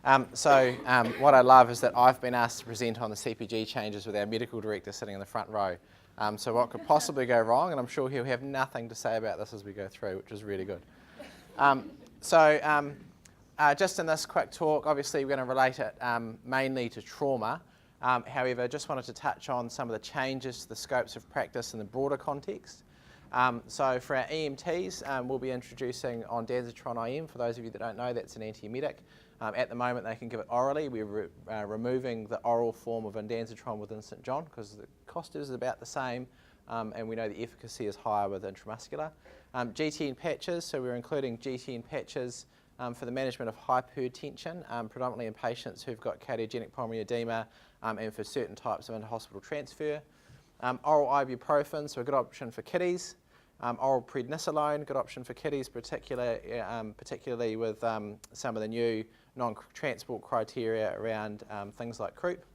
What I love is that I've been asked to present on the CPG changes with our medical director sitting in the front row. So what could possibly go wrong, and I'm sure he'll have nothing to say about this as we go through, which is really good. Just in this quick talk, obviously we're going to relate it mainly to trauma. However, I just wanted to touch on some of the changes to the scopes of practice in the broader context. So for our EMTs, we'll be introducing ondansetron IM. For those of you that don't know, that's an antiemetic. At the moment, they can give it orally. We're removing the oral form of ondansetron within St John because the cost is about the same, and we know the efficacy is higher with intramuscular. GTN patches, so we're including GTN patches for the management of hypertension, predominantly in patients who've got cardiogenic pulmonary edema and for certain types of inter-hospital transfer. Oral ibuprofen, so a good option for kiddies. Oral prednisolone, good option for kiddies, particularly with some of the new non-transport criteria around things like croup.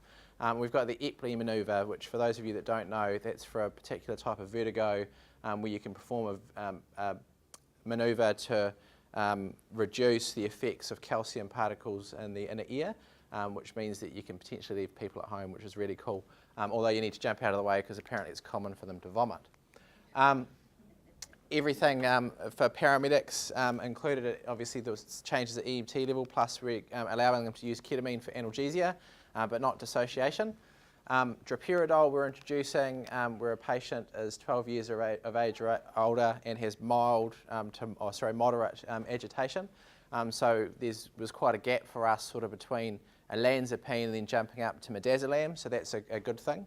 We've got the Epley manoeuvre, which for those of you that don't know, that's for a particular type of vertigo where you can perform a manoeuvre to reduce the effects of calcium particles in the inner ear, which means that you can potentially leave people at home, which is really cool, although you need to jump out of the way because apparently it's common for them to vomit. Everything for paramedics included, obviously, there was changes at EMT level, plus we're allowing them to use ketamine for analgesia, but not dissociation. Droperidol we're introducing where a patient is 12 years of age or older and has moderate agitation. So there was quite a gap for us sort of between olanzapine and then jumping up to midazolam, so that's a good thing.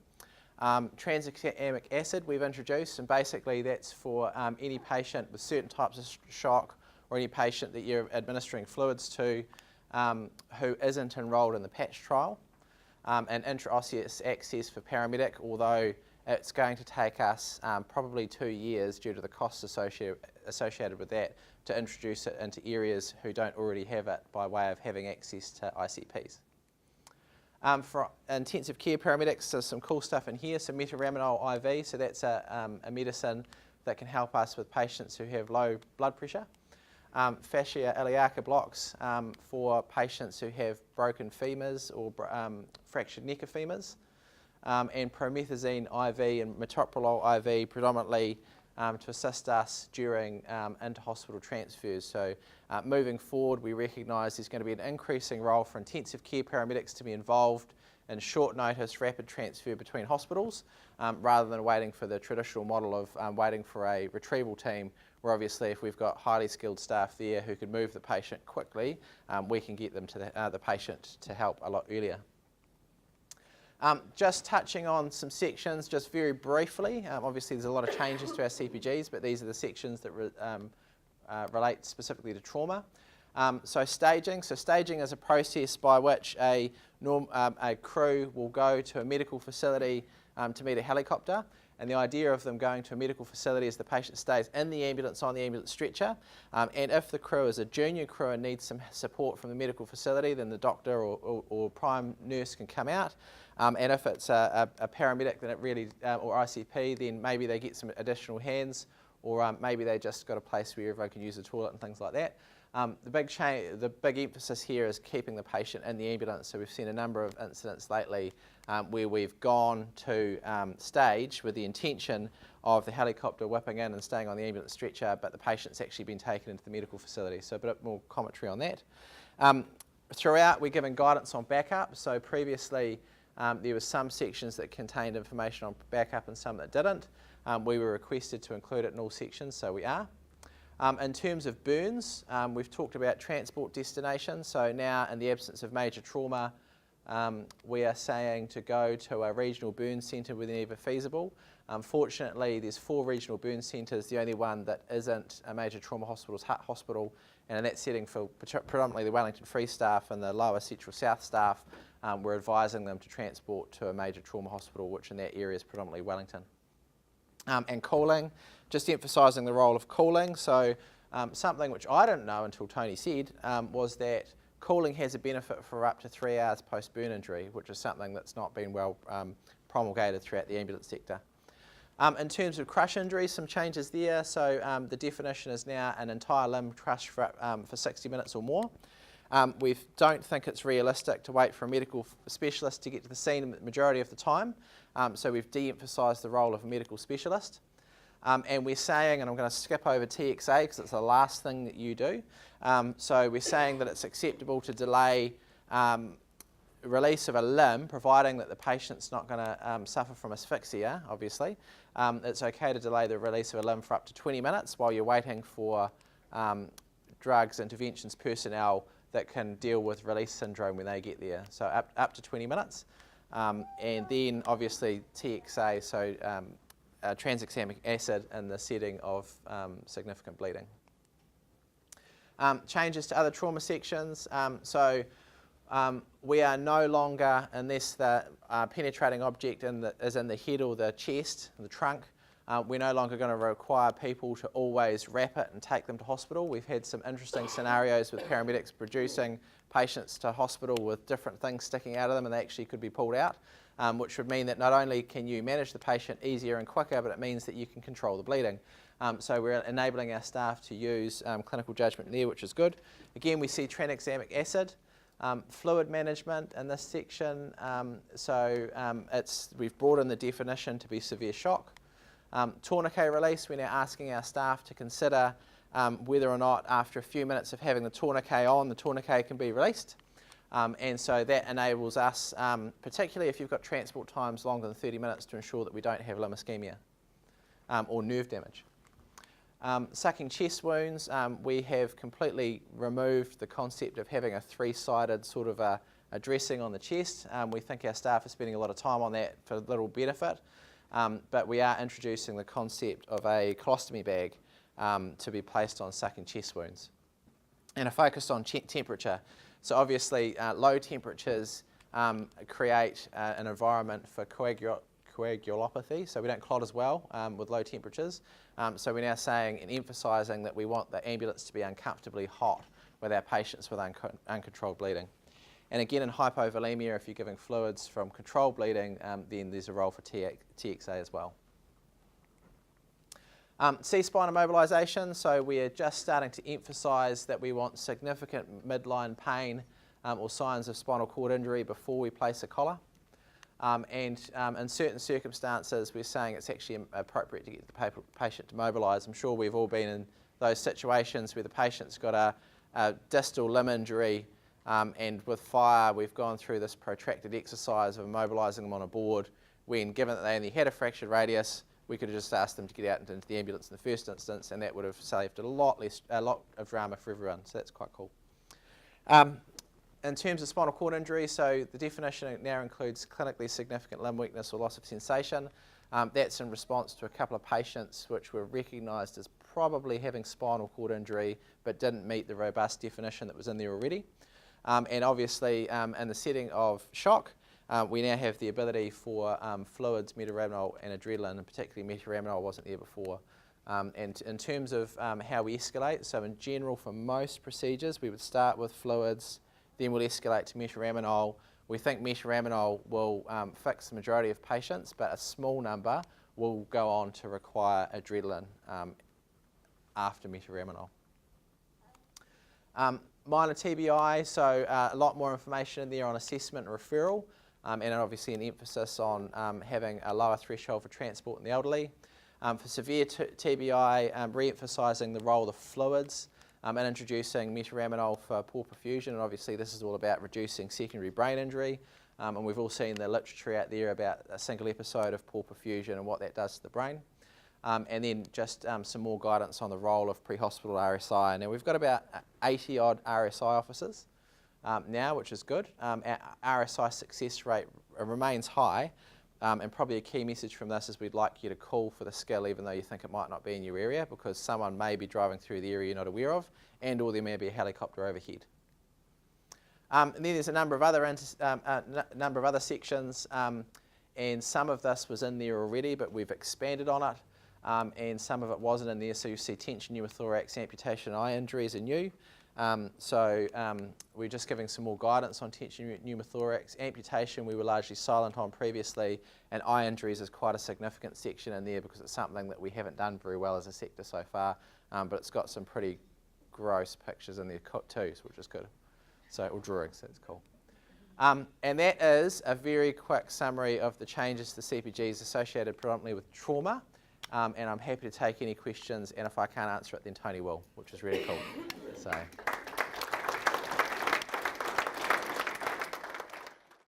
Tranexamic acid we've introduced, and basically that's for any patient with certain types of shock or any patient that you're administering fluids to who isn't enrolled in the patch trial. And intraosseous access for paramedic, although it's going to take us probably 2 years due to the costs associated with that to introduce it into areas who don't already have it by way of having access to ICPs. For intensive care paramedics, there's some cool stuff in here. So metaraminol IV, so that's a medicine that can help us with patients who have low blood pressure. Fascia iliaca blocks for patients who have broken femurs or fractured neck of femurs. And promethazine IV and metoprolol IV predominantly to assist us during inter-hospital transfers. So moving forward, we recognise there's going to be an increasing role for intensive care paramedics to be involved in short notice, rapid transfer between hospitals, rather than waiting for the traditional model of waiting for a retrieval team, where obviously if we've got highly skilled staff there who can move the patient quickly, we can get them to the patient to help a lot earlier. Just touching on some sections, just very briefly. Obviously, there's a lot of changes to our CPGs, but these are the sections that relate specifically to trauma. So staging. So staging is a process by which a crew will go to a medical facility to meet a helicopter. And the idea of them going to a medical facility is the patient stays in the ambulance on the ambulance stretcher. And if the crew is a junior crew and needs some support from the medical facility, then the doctor or prime nurse can come out. And if it's a paramedic, then it really, or ICP, then maybe they get some additional hands, or maybe they just got a place where everyone can use the toilet and things like that. The big emphasis here is keeping the patient in the ambulance. So we've seen a number of incidents lately where we've gone to stage with the intention of the helicopter whipping in and staying on the ambulance stretcher, but the patient's actually been taken into the medical facility. So a bit more commentary on that. Throughout, we're giving guidance on backup. So previously, there were some sections that contained information on backup and some that didn't. We were requested to include it in all sections, so we are. In terms of burns, we've talked about transport destination. So now, in the absence of major trauma, we are saying to go to a regional burn centre whenever feasible. Unfortunately, there's 4 regional burn centres. The only one that isn't a major trauma hospital is Hutt Hospital. And in that setting, for predominantly the Wellington Free staff and the lower Central South staff, we're advising them to transport to a major trauma hospital, which in that area is predominantly Wellington. And cooling, just emphasising the role of cooling. So something which I didn't know until Tony said was that cooling has a benefit for up to 3 hours post-burn injury, which is something that's not been well promulgated throughout the ambulance sector. In terms of crush injuries, some changes there. So the definition is now an entire limb crush for 60 minutes or more. We don't think it's realistic to wait for a medical specialist to get to the scene the majority of the time, so we've de-emphasised the role of a medical specialist. And we're saying, and I'm going to skip over TXA because it's the last thing that you do, so we're saying that it's acceptable to delay release of a limb, providing that the patient's not going to suffer from asphyxia, obviously. It's okay to delay the release of a limb for up to 20 minutes while you're waiting for drugs, interventions personnel that can deal with release syndrome when they get there, so up to 20 minutes. And then obviously TXA, so tranexamic acid in the setting of significant bleeding. Changes to other trauma sections. We are no longer, unless the penetrating object is in the head or the chest, the trunk, we're no longer going to require people to always wrap it and take them to hospital. We've had some interesting scenarios with paramedics producing patients to hospital with different things sticking out of them, and they actually could be pulled out, which would mean that not only can you manage the patient easier and quicker, but it means that you can control the bleeding. So we're enabling our staff to use clinical judgment there, which is good. Again, we see tranexamic acid. Fluid management in this section, we've brought in the definition to be severe shock. Tourniquet release, we're now asking our staff to consider whether or not after a few minutes of having the tourniquet on, the tourniquet can be released. And so that enables us, particularly if you've got transport times longer than 30 minutes, to ensure that we don't have limb ischemia or nerve damage. Sucking chest wounds, we have completely removed the concept of having a three-sided sort of a dressing on the chest. We think our staff are spending a lot of time on that for little benefit, but we are introducing the concept of a colostomy bag to be placed on sucking chest wounds. And a focus on temperature. So obviously low temperatures create an environment for coagulopathy, so we don't clot as well with low temperatures. So we're now saying and emphasising that we want the ambulance to be uncomfortably hot with our patients with uncontrolled bleeding. And again, in hypovolemia, if you're giving fluids from controlled bleeding, then there's a role for TXA as well. C-spine immobilisation, so we're just starting to emphasise that we want significant midline pain or signs of spinal cord injury before we place a collar. And in certain circumstances, we're saying it's actually appropriate to get the patient to mobilise. I'm sure we've all been in those situations where the patient's got a distal limb injury, and with fire, we've gone through this protracted exercise of immobilising them on a board, when, given that they only had a fractured radius, we could have just asked them to get out into the ambulance in the first instance, and that would have saved a lot of drama for everyone, so that's quite cool. In terms of spinal cord injury, so the definition now includes clinically significant limb weakness or loss of sensation. That's in response to a couple of patients which were recognised as probably having spinal cord injury but didn't meet the robust definition that was in there already. And obviously in the setting of shock, we now have the ability for fluids, metaraminol and adrenaline, and particularly metaraminol wasn't there before. And in terms of how we escalate, so in general for most procedures we would start with fluids, then we'll escalate to metaraminol. We think metaraminol will fix the majority of patients, but a small number will go on to require adrenaline after metaraminol. Minor TBI, so a lot more information in there on assessment and referral, and obviously an emphasis on having a lower threshold for transport in the elderly. For severe TBI, re-emphasising the role of fluids, and introducing metaraminol for poor perfusion, and obviously this is all about reducing secondary brain injury, and we've all seen the literature out there about a single episode of poor perfusion and what that does to the brain. And then just some more guidance on the role of pre-hospital RSI. Now we've got about 80 odd RSI officers now, which is good. Our RSI success rate remains high, and probably a key message from this is we'd like you to call for the skill even though you think it might not be in your area, because someone may be driving through the area you're not aware of, and or there may be a helicopter overhead. And then there's a number of other sections, and some of this was in there already, but we've expanded on it, and some of it wasn't in there. So you see tension, pneumothorax, amputation, eye injuries are new. We're just giving some more guidance on tension, pneumothorax. Amputation we were largely silent on previously, and eye injuries is quite a significant section in there because it's something that we haven't done very well as a sector so far, but it's got some pretty gross pictures in there too, which is good. or drawing, so it's cool. And that is a very quick summary of the changes to CPGs associated predominantly with trauma. And I'm happy to take any questions, and if I can't answer it, then Tony will, which is really cool. So.